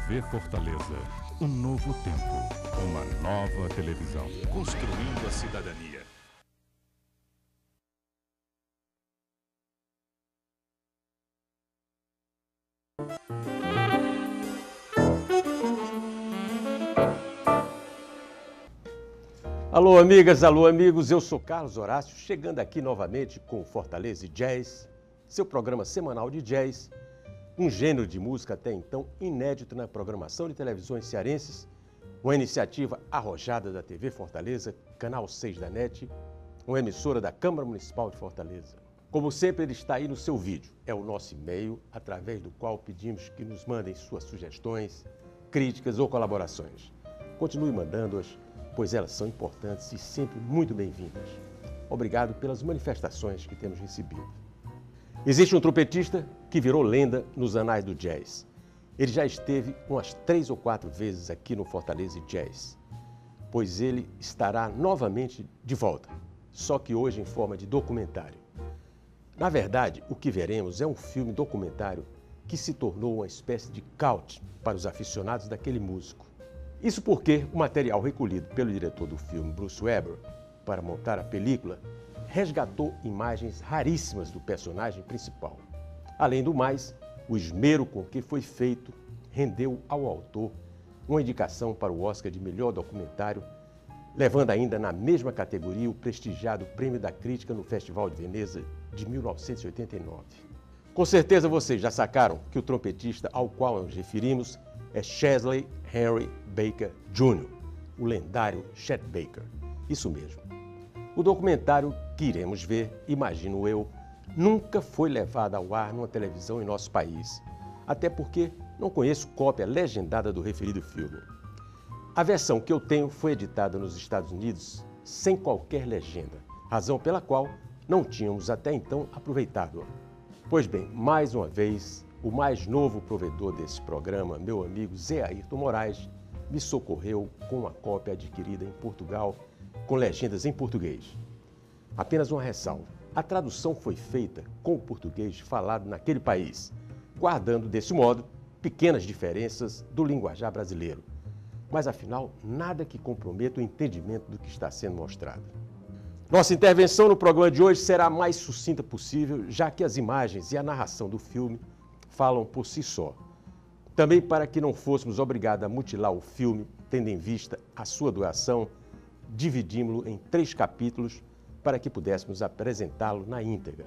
TV Fortaleza. Um novo tempo, uma nova televisão. Construindo a cidadania. Alô, amigas, alô, amigos, eu sou Carlos Horácio, chegando aqui novamente com o Fortaleza-Jazz, seu programa semanal de jazz, um gênero de música até então inédito na programação de televisões cearenses, uma iniciativa arrojada da TV Fortaleza, Canal 6 da NET, uma emissora da Câmara Municipal de Fortaleza. Como sempre, ele está aí no seu vídeo, é o nosso e-mail, através do qual pedimos que nos mandem suas sugestões, críticas ou colaborações. Continue mandando-as, pois elas são importantes e sempre muito bem-vindas. Obrigado pelas manifestações que temos recebido. Existe um trompetista que virou lenda nos anais do jazz. Ele já esteve umas 3 ou 4 vezes aqui no Fortaleza-Jazz, pois ele estará novamente de volta, só que hoje em forma de documentário. Na verdade, o que veremos é um filme documentário que se tornou uma espécie de cult para os aficionados daquele músico. Isso porque o material recolhido pelo diretor do filme, Bruce Weber, para montar a película, resgatou imagens raríssimas do personagem principal. Além do mais, o esmero com que foi feito rendeu ao autor uma indicação para o Oscar de melhor documentário, levando ainda na mesma categoria o prestigiado Prêmio da Crítica no Festival de Veneza de 1989. Com certeza vocês já sacaram que o trompetista ao qual nos referimos é Chesley Henry Baker Jr., o lendário Chetbaker. Isso mesmo. O documentário que iremos ver, imagino eu, nunca foi levado ao ar numa televisão em nosso país, até porque não conheço cópia legendada do referido filme. A versão que eu tenho foi editada nos Estados Unidos sem qualquer legenda, razão pela qual não tínhamos até então aproveitado-a. Pois bem, mais uma vez, o mais novo provedor desse programa, meu amigo Zé Ayrton Moraes, me socorreu com uma cópia adquirida em Portugal, com legendas em português. Apenas uma ressalva: a tradução foi feita com o português falado naquele país, guardando, desse modo, pequenas diferenças do linguajar brasileiro. Mas, afinal, nada que comprometa o entendimento do que está sendo mostrado. Nossa intervenção no programa de hoje será a mais sucinta possível, já que as imagens e a narração do filme falam por si só. Também para que não fôssemos obrigados a mutilar o filme, tendo em vista a sua duração, dividimos-lo em 3 capítulos para que pudéssemos apresentá-lo na íntegra.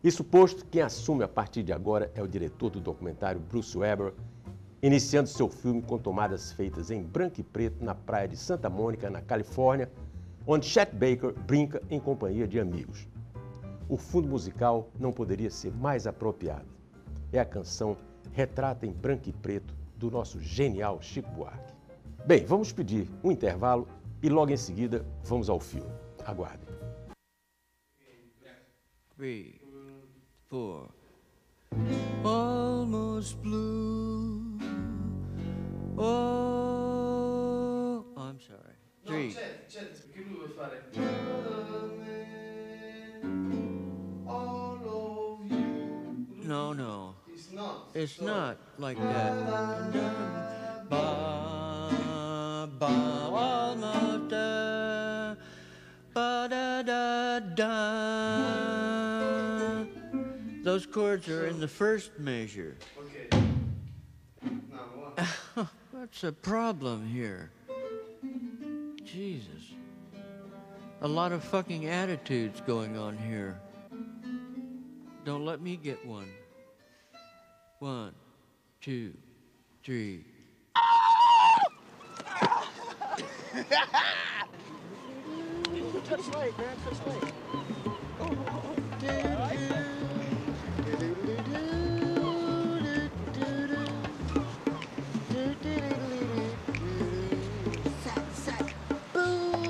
Isso posto, quem assume a partir de agora é o diretor do documentário Bruce Weber, iniciando seu filme com tomadas feitas em branco e preto na praia de Santa Mônica, na Califórnia, onde Chet Baker brinca em companhia de amigos. O fundo musical não poderia ser mais apropriado. É a canção Retrata em Branco e Preto, do nosso genial Chico Buarque. Bem, vamos pedir um intervalo e logo em seguida vamos ao filme. Aguardem. 3, 4. Almost blue. Oh, I'm sorry. 3. Chet, che lui vuole fare? All of you. No. It's not. It's not like that. Ba, ba, almost ba, da, da. Those chords are in the first measure. Okay. Now what? What's the problem here? Jesus. A lot of fucking attitudes going on here. Don't let me get one. 1, 2, 3. Touch late, man. Touch late. Sack. Boom.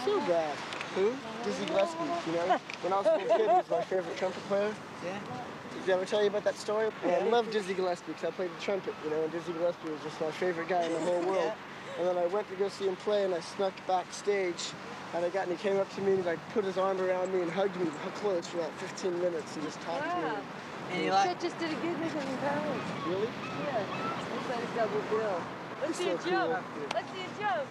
so bad. Who? Dizzy Gillespie, you know? When I was a little kid, he was my favorite trumpet player. Yeah. Did I ever tell you about that story? Yeah, I love Dizzy Gillespie because I played the trumpet, you know, and Dizzy Gillespie was just my favorite guy in the whole world. Yeah. And then I went to go see him play, and I snuck backstage, and he came up to me, and he like put his arm around me and hugged me close for about 15 minutes and just talked to me. And you Chet just did a gig with him in Paris. Really? Yeah. They played a double bill. Let's see a So jump. cool. Let's see a jump.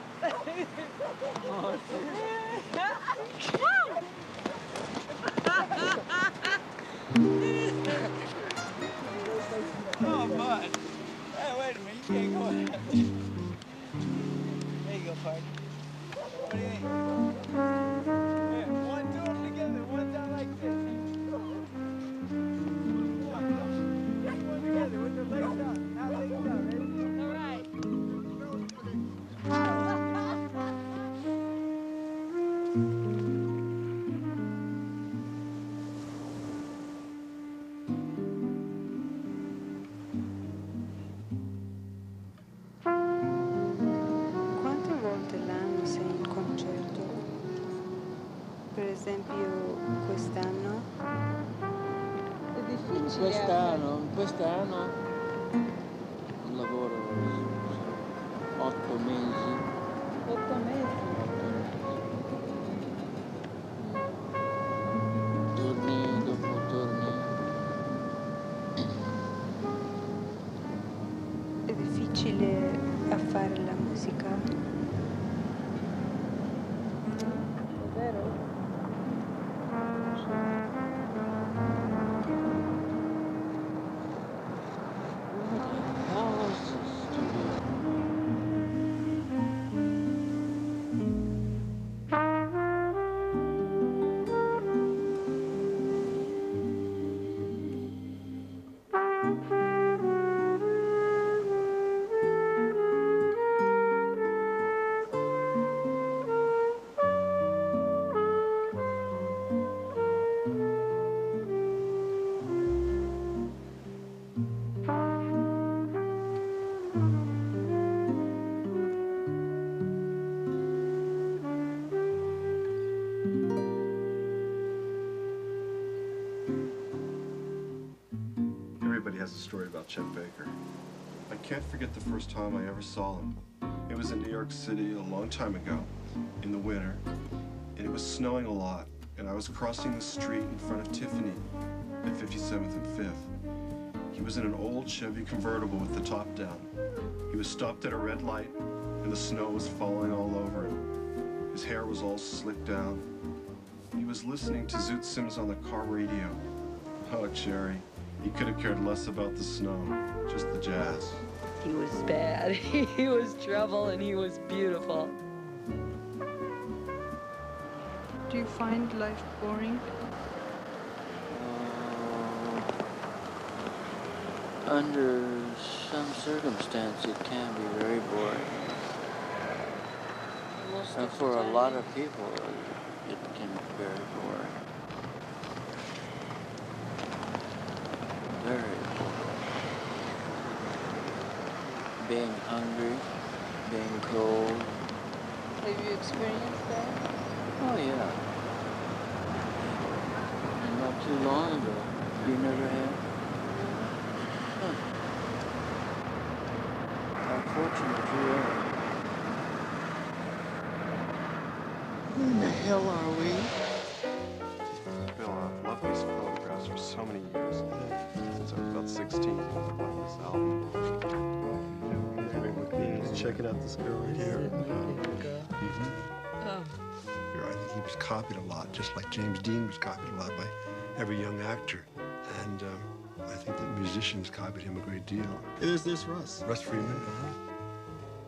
Oh, bud. Hey, wait a minute. You can't go ahead. There you go, partner. What do you think? Here, one, do them together. One down like this. One together with the legs out. Now legs out. Ready? All right. Quante volte l'anno sei in concerto? Per esempio quest'anno? È difficile. Quest'anno lavoro 8 mesi. 8 mesi. Turni dopo turni. È difficile a fare la musica? È vero? How was this to be? Everybody has a story about Chetbaker. I can't forget the first time I ever saw him. It was in New York City a long time ago, in the winter, and it was snowing a lot, and I was crossing the street in front of Tiffany at 57th and 5th. He was in an old Chevy convertible with the top down. He was stopped at a red light, and the snow was falling all over him. His hair was all slicked down. He was listening to Zoot Sims on the car radio. Oh, Jerry. He could have cared less about the snow, just the jazz. He was bad. He was trouble and he was beautiful. Do you find life boring? Under some circumstance, it can be very boring. And for a lot of people, it can be very boring. Very boring. Being hungry, being cold. Have you experienced that? Oh, yeah. And not too long ago. You never have? Huh. How fortunate you are. Where in the hell are we? Bill, I've loved these photographs for so many years. Since I was about 16, I bought this album. Checking out this girl right here. Oh. I think he was copied a lot, just like James Dean was copied a lot by every young actor. And I think that musicians copied him a great deal. There's this Russ. Russ Freeman,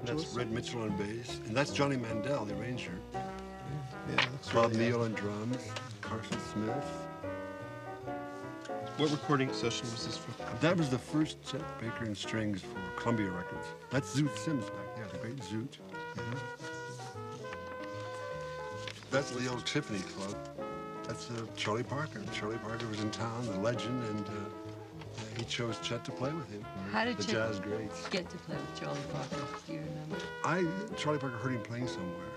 That's Red Mitchell on bass. And that's Johnny Mandel, the arranger. Yeah, that's Bob really Neal on drums, Carson Smith. What recording session was this for? That was the first Chetbaker in strings for Columbia Records. That's Zoot Sims back there, the great Zoot. That's the old Tiffany Club. That's Charlie Parker. Charlie Parker was in town, the legend, and he chose Chet to play with him. How did the Chet jazz greats. get to play with Charlie Parker? Do you remember? Charlie Parker heard him playing somewhere,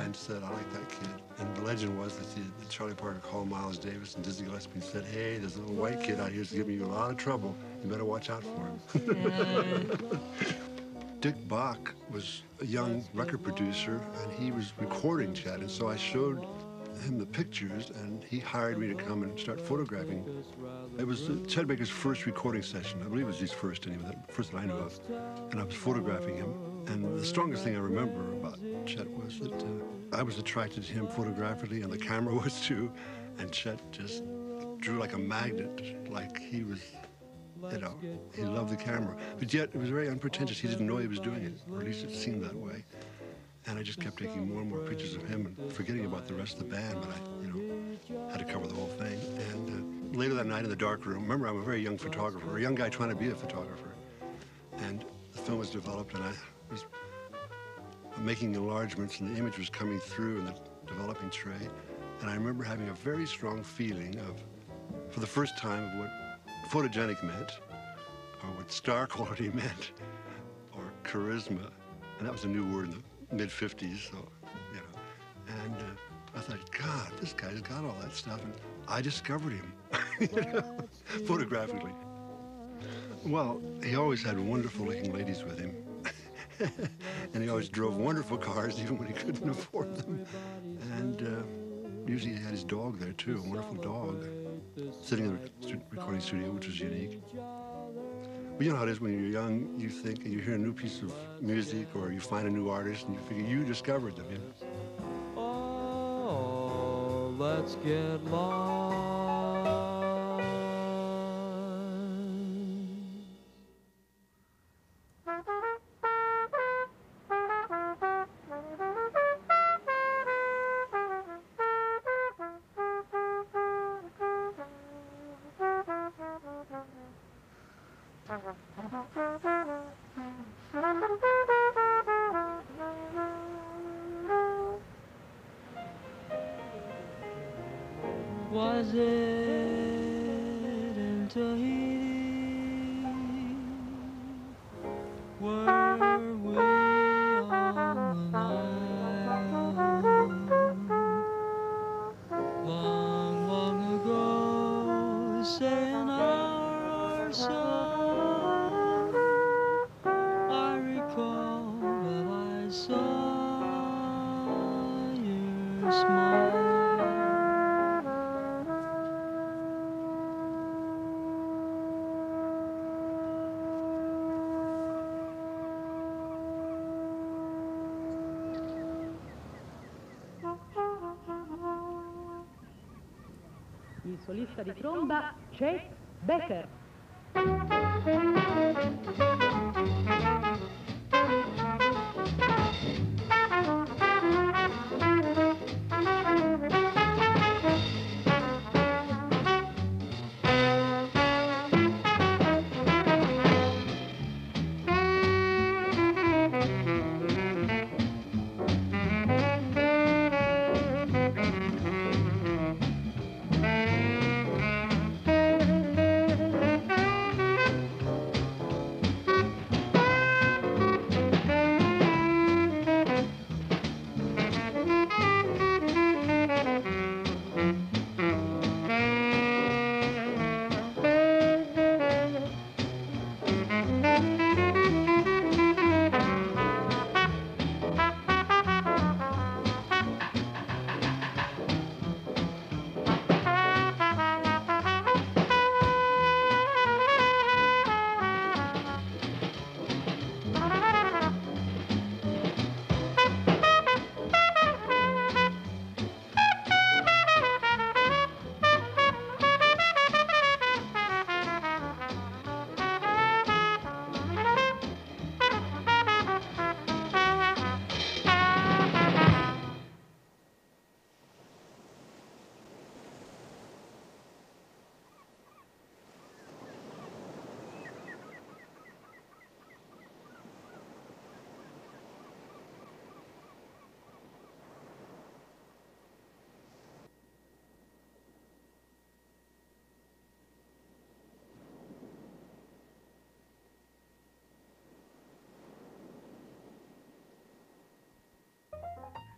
and said, I like that kid. And the legend was that Charlie Parker called Miles Davis and Dizzy Gillespie and said, hey, there's a little white kid out here who's giving you a lot of trouble. You better watch out for him. Dick Bach was a young record producer, and he was recording Chet, and so I showed him the pictures, and he hired me to come and start photographing. It was Chetbaker's first recording session. I believe it was his first, anyway, the first that I knew of. And I was photographing him. And the strongest thing I remember about Chet was that I was attracted to him photographically, and the camera was too. And Chet just drew like a magnet, like he was, you know, he loved the camera. But yet it was very unpretentious. He didn't know he was doing it, or at least it seemed that way. And I just kept taking more and more pictures of him and forgetting about the rest of the band, but I, you know, had to cover the whole thing. And later that night in the dark room, remember, I'm a very young photographer, a young guy trying to be a photographer. And the film was developed, and I was making enlargements, and the image was coming through in the developing tray. And I remember having a very strong feeling of, for the first time, of what photogenic meant, or what star quality meant, or charisma. And that was a new word in the mid-50s, so, you know. And I thought, God, this guy's got all that stuff, and I discovered him, you know, photographically. Well, he always had wonderful-looking ladies with him, and he always drove wonderful cars, even when he couldn't afford them. And usually he had his dog there, too, a wonderful dog, sitting in the recording studio, which was unique. But you know how it is when you're young, you think, and you hear a new piece of music, or you find a new artist, and you figure you discovered them, you know? Oh, let's get lost. Was it in Tahiti? Were we on the Nile? Long, long ago, saying our song, I recall that I saw you smile. Il solista di tromba Chetbaker.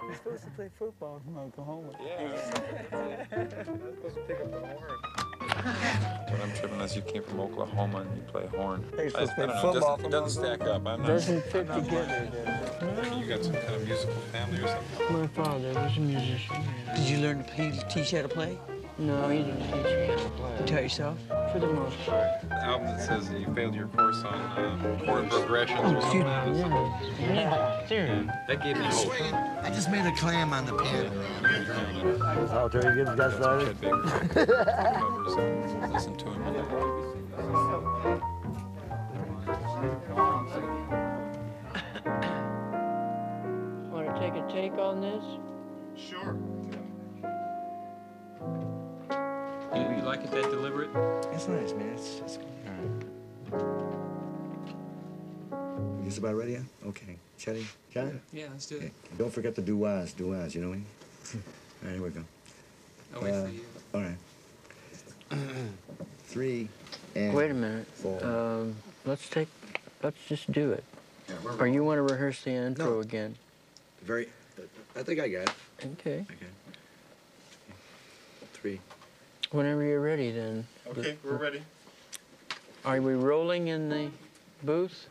You're supposed to play football from Oklahoma. Yeah. I'm supposed to pick up the horn. What I'm tripping is you came from Oklahoma and you play horn. You're supposed to play I don't know, football it from doesn't stack up. I'm not. Doesn't fit I'm not together, lying. You got some kind of musical family or something? My father was a musician. Did you learn to teach how to play? No, he didn't teach me how to play. You taught yourself? For the most part. The album that says that you failed your course on chord progressions or something. Yeah. That gave me hope. I just made a clam on the piano. I'll tell you, get that started. Chetbaker covers and listen to him. Want to take a take on this? Sure. You like it that deliberate? It's nice, man. It's good. All right. Just about ready, huh? Okay. Chetty, John? Yeah, let's do it. Okay. Don't forget the do-wahs, you know what I mean? All right, here we go. I'll wait for you. All right. 3 and Wait a minute. 4. Let's just do it. Yeah, Or you want to rehearse the intro No. again? I think I got it. Okay. Okay. 3. Whenever you're ready, then. Okay, we're ready. Are we rolling in the booth?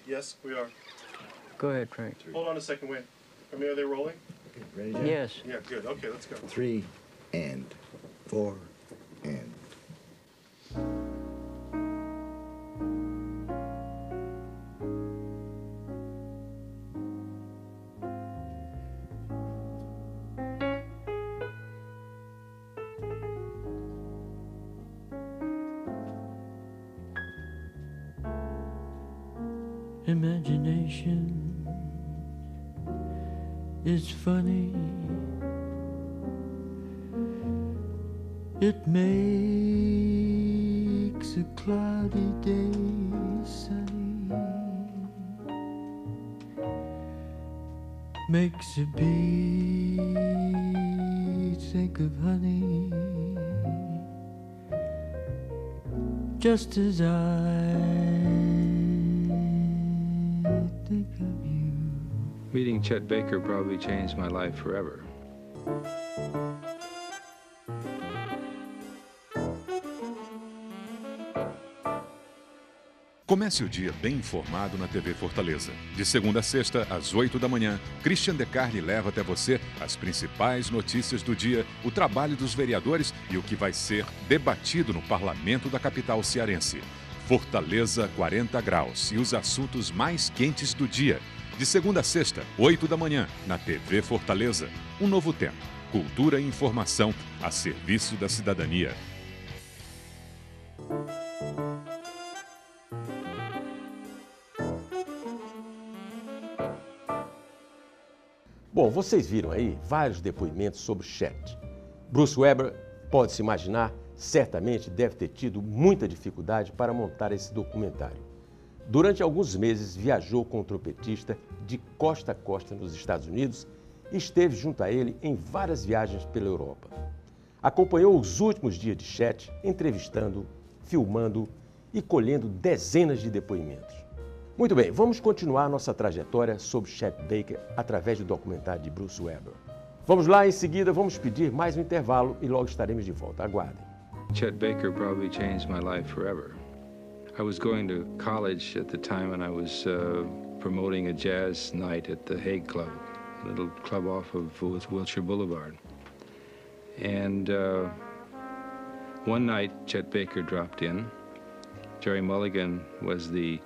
Yes, we are. Go ahead, Frank. Hold on a second, wait. Are they rolling? Okay, ready, John? Yes. Yeah, good. Okay, let's go. 3 and 4 and. Imagination is funny. It makes a cloudy day sunny. Makes a bee think of honey. Just as I think of you. Meeting Chet Baker probably changed my life forever. Comece o dia bem informado na TV Fortaleza. De segunda a sexta, às 8 da manhã, Christian De Carli leva até você as principais notícias do dia, o trabalho dos vereadores e o que vai ser debatido no parlamento da capital cearense. Fortaleza 40 graus e os assuntos mais quentes do dia. De segunda a sexta, 8 da manhã, na TV Fortaleza. Um novo tempo. Cultura e informação a serviço da cidadania. Bom, vocês viram aí vários depoimentos sobre Chet. Bruce Weber, pode-se imaginar, certamente deve ter tido muita dificuldade para montar esse documentário. Durante alguns meses viajou com o trompetista de costa a costa nos Estados Unidos e esteve junto a ele em várias viagens pela Europa. Acompanhou os últimos dias de Chet, entrevistando, filmando e colhendo dezenas de depoimentos. Muito bem, vamos continuar nossa trajetória sobre Chetbaker através do documentário de Bruce Weber. Vamos lá, em seguida vamos pedir mais um intervalo e logo estaremos de volta. Aguardem. Chet Baker probably changed my life forever. I was going to college at the time and I was promoting a jazz night at the Hague Club, a little club off of Wilshire Boulevard. And one night, Chet Baker dropped in. Jerry Mulligan was the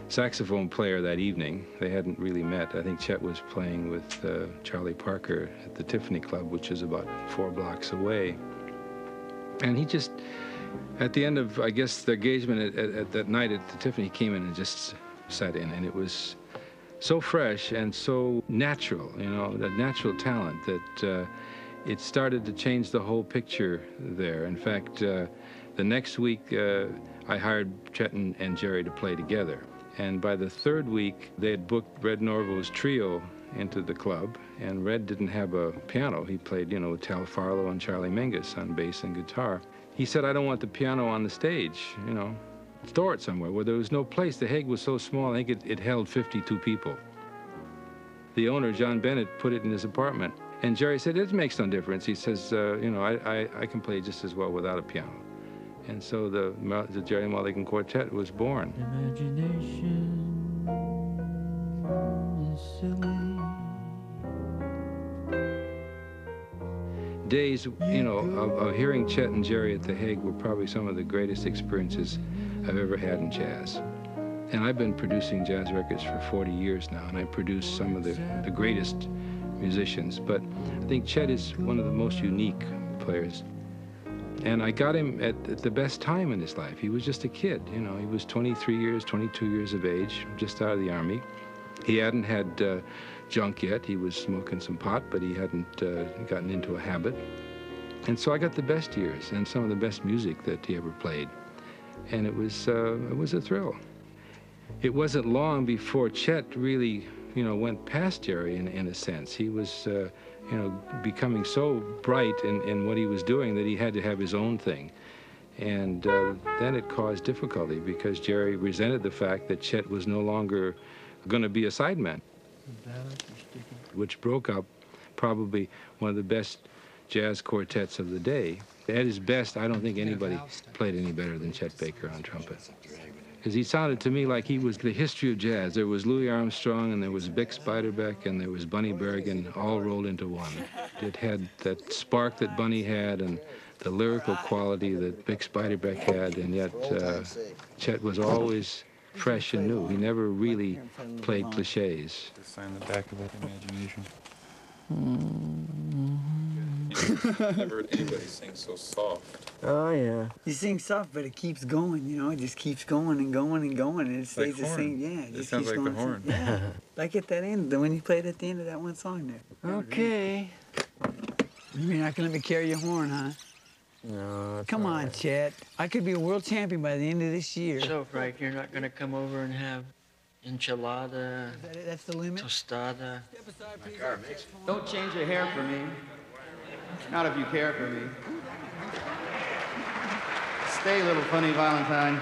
saxophone player that evening. They hadn't really met. I think Chet was playing with Charlie Parker at the Tiffany Club, which is about 4 blocks away. And he just, at the end of, I guess, the engagement at that night at the Tiffany, he came in and just sat in. And it was so fresh and so natural, you know, that natural talent that it started to change the whole picture there. In fact, the next week, I hired Chet and Jerry to play together. And by the 3rd week, they had booked Red Norvo's trio into the club, and Red didn't have a piano. He played, you know, with Tal Farlow and Charlie Mingus on bass and guitar. He said, I don't want the piano on the stage, you know, store it somewhere. Well, there was no place. The Hague was so small, I think it held 52 people. the owner, John Bennett, put it in his apartment. And Jerry said, it makes no difference. He says, you know, I can play just as well without a piano. And so the Jerry Mulligan Quartet was born. Imagination is silly. Days, you know, of hearing Chet and Jerry at the Hague were probably some of the greatest experiences I've ever had in jazz. And I've been producing jazz records for 40 years now, and I produce some of the greatest musicians. But I think Chet is one of the most unique players. And I got him at the best time in his life. He was just a kid, you know. He was 22 years of age, just out of the Army. He hadn't had junk yet. He was smoking some pot, but he hadn't gotten into a habit. And so I got the best years and some of the best music that he ever played. And it was a thrill. It wasn't long before Chet really, you know, went past Jerry in a sense. He was, you know, becoming so bright in what he was doing that he had to have his own thing. And then it caused difficulty because Jerry resented the fact that Chet was no longer going to be a sideman, which broke up probably one of the best jazz quartets of the day. At his best, I don't think anybody played any better than Chet Baker on trumpet. Because he sounded to me like he was the history of jazz. There was Louis Armstrong, and there was Bix Beiderbecke, and there was Bunny Bergen, all rolled into one. It had that spark that Bunny had, and the lyrical quality that Bix Beiderbecke had, and yet Chet was always fresh and new. He never really played cliches. Sign the back of it, imagination. Never heard anybody sing so soft. Oh, yeah. You sing soft, but it keeps going, you know? It just keeps going and going and going, and it stays the same. Yeah, it just sounds keeps like going. the horn. Yeah. Like at that end, when you played at the end of that one song there. Okay. You're not going to let me carry your horn, huh? No, Come on, Chet. I could be a world champion by the end of this year. So, Frank, you're not going to come over and have enchilada, That's the limit? tostada? Don't change your hair for me. Not if you care for me. Stay, little funny Valentine.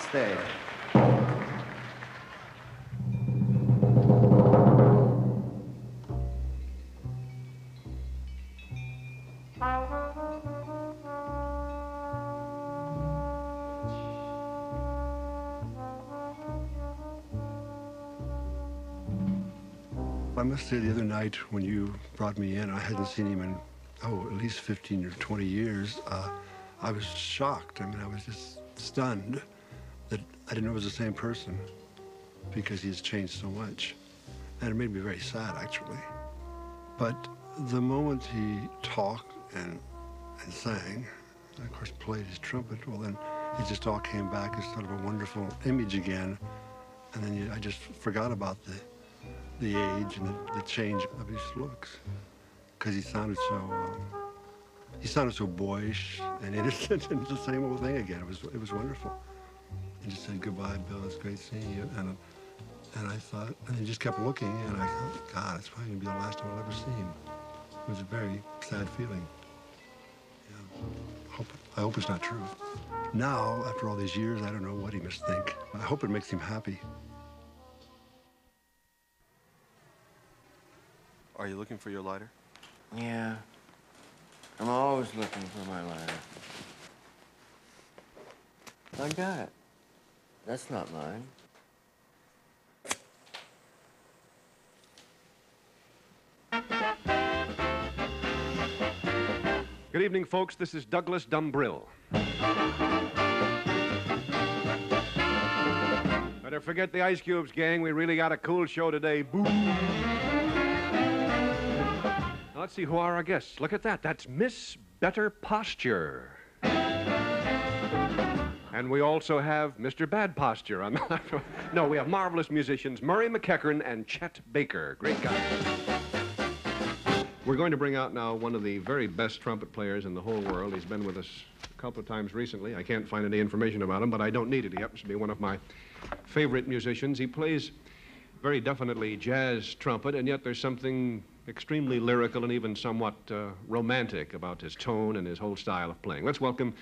Stay. I must say the other night when you brought me in, I hadn't seen him in, at least 15 or 20 years. I was shocked. I mean, I was just stunned that I didn't know it was the same person because he has changed so much. And it made me very sad, actually. But the moment he talked and sang, and of course played his trumpet, well then it just all came back as sort of a wonderful image again. And then I just forgot about the age and the change of his looks, because he sounded so boyish and innocent, and the same old thing again. It was wonderful. He just said, "Goodbye, Bill. It's great seeing you." And I thought, and he just kept looking, and I thought, God, it's probably gonna be the last time I'll ever see him. It was a very sad feeling. Yeah. I hope it's not true. Now, after all these years, I don't know what he must think. I hope it makes him happy. Are you looking for your lighter? Yeah. I'm always looking for my lighter. I got it. That's not mine. Good evening, folks. This is Douglas Dumbrill. Better forget the ice cubes, gang. We really got a cool show today. Boo! Now, let's see who are our guests. Look at that. That's Miss Better Posture. And we also have Mr. Bad Posture on the No, we have marvelous musicians, Murray McEachern and Chet Baker. Great guys. We're going to bring out now one of the very best trumpet players in the whole world. He's been with us a couple of times recently. I can't find any information about him, but I don't need it. He happens to be one of my favorite musicians. He plays very definitely jazz trumpet, and yet there's something extremely lyrical and even somewhat romantic about his tone and his whole style of playing. Let's welcome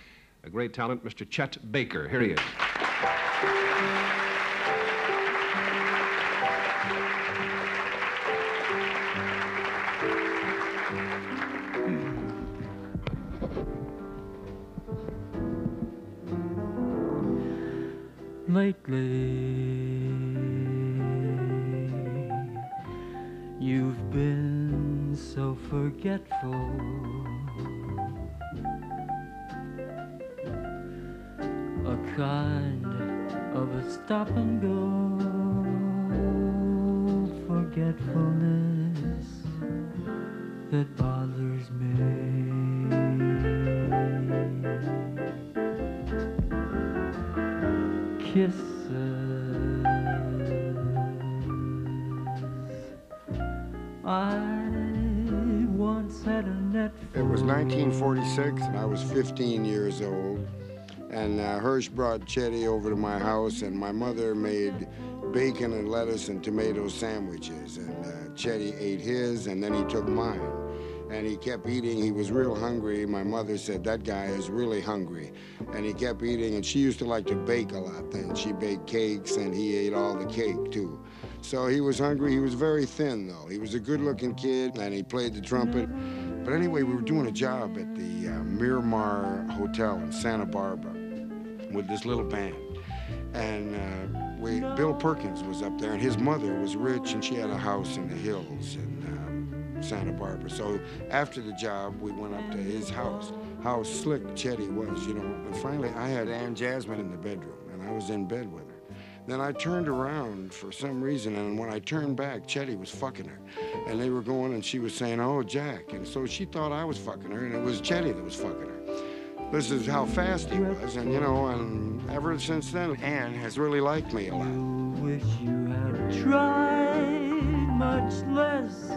a great talent, Mr. Chet Baker. Here he is. lately. You've been so forgetful. A kind of a stop and go forgetfulness that bothers me. Kisses. I once had a net full. It was 1946, and I was 15 years old. And Hirsch brought Chetty over to my house, and my mother made bacon and lettuce and tomato sandwiches. And Chetty ate his, and then he took mine. And he kept eating. He was real hungry. My mother said, that guy is really hungry. And he kept eating, and she used to like to bake a lot then. She baked cakes, and he ate all the cake, too. So he was hungry. He was very thin, though. He was a good-looking kid, and he played the trumpet. But anyway, we were doing a job at the Miramar Hotel in Santa Barbara with this little band. And Bill Perkins was up there, and his mother was rich, and she had a house in the hills in Santa Barbara. So after the job, we went up to his house. How slick Chetty was, you know. And finally, I had Aunt Jasmine in the bedroom, and I was in bed with her. Then I turned around for some reason, and when I turned back, Chetty was fucking her. And they were going, and she was saying, oh, Jack. And so she thought I was fucking her, and it was Chetty that was fucking her. This is how fast he was, and, you know, and ever since then, Ann has really liked me a lot. You wish you had tried much less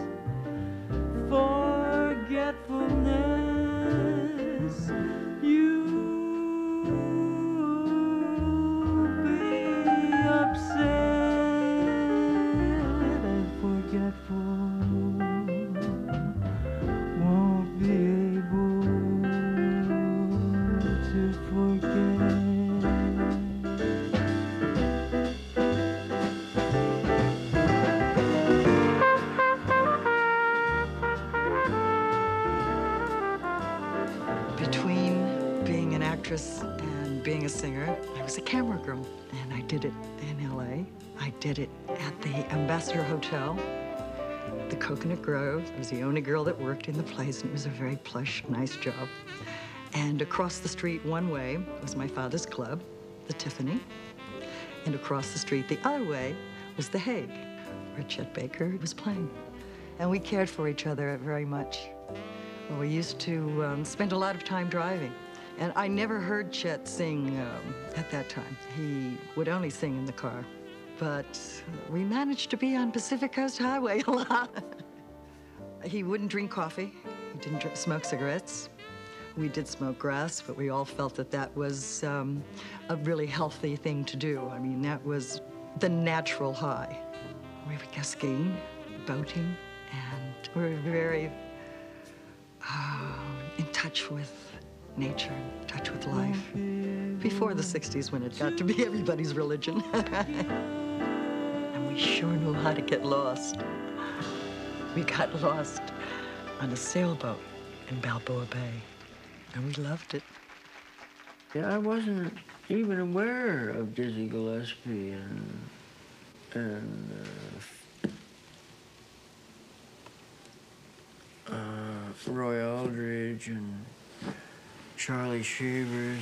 forgetfulness. You'd be upset and forgetful. Won't be able to forget. Between being an actress and being a singer, I was a camera girl, and I did it in LA. I did it at the Ambassador Hotel, the Coconut Grove. I was the only girl that worked in the place, and it was a very plush, nice job. And across the street one way was my father's club, the Tiffany. And across the street the other way was the Hague, where Chetbaker was playing. And we cared for each other very much. Well, we used to spend a lot of time driving. And I never heard Chet sing at that time. He would only sing in the car. But we managed to be on Pacific Coast Highway a lot. He wouldn't drink coffee. He didn't smoke cigarettes. We did smoke grass, but we all felt that that was a really healthy thing to do. I mean, that was the natural high. We would go skiing, boating, and we were very in touch with nature, in touch with life. Before the 60s, when it got to be everybody's religion. And we sure knew how to get lost. We got lost on a sailboat in Balboa Bay, and we loved it. Yeah, I wasn't even aware of Dizzy Gillespie and Roy Aldridge and Charlie Shavers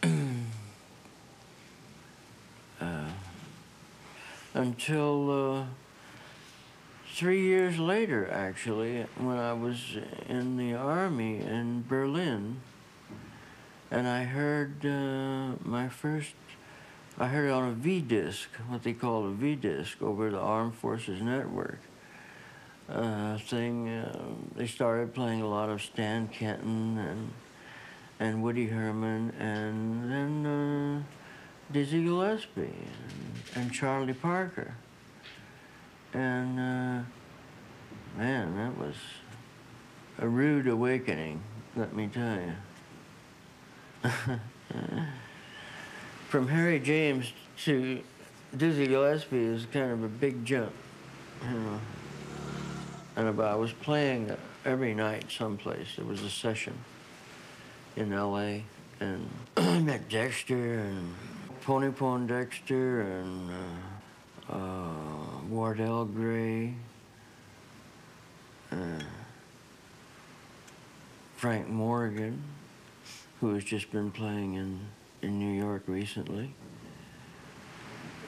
and until 3 years later, actually, when I was in the Army in Berlin, and I heard I heard it on a V-disc, what they call a V-disc, over the Armed Forces Network thing. They started playing a lot of Stan Kenton and Woody Herman, and then Dizzy Gillespie and Charlie Parker. And man, that was a rude awakening, let me tell you. From Harry James to Dizzy Gillespie is kind of a big jump, you know. And I was playing every night someplace. There was a session in LA, and met Dexter and Pony Dexter and Wardell Gray, Frank Morgan, who has just been playing in New York recently,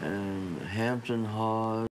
and Hampton Hawes.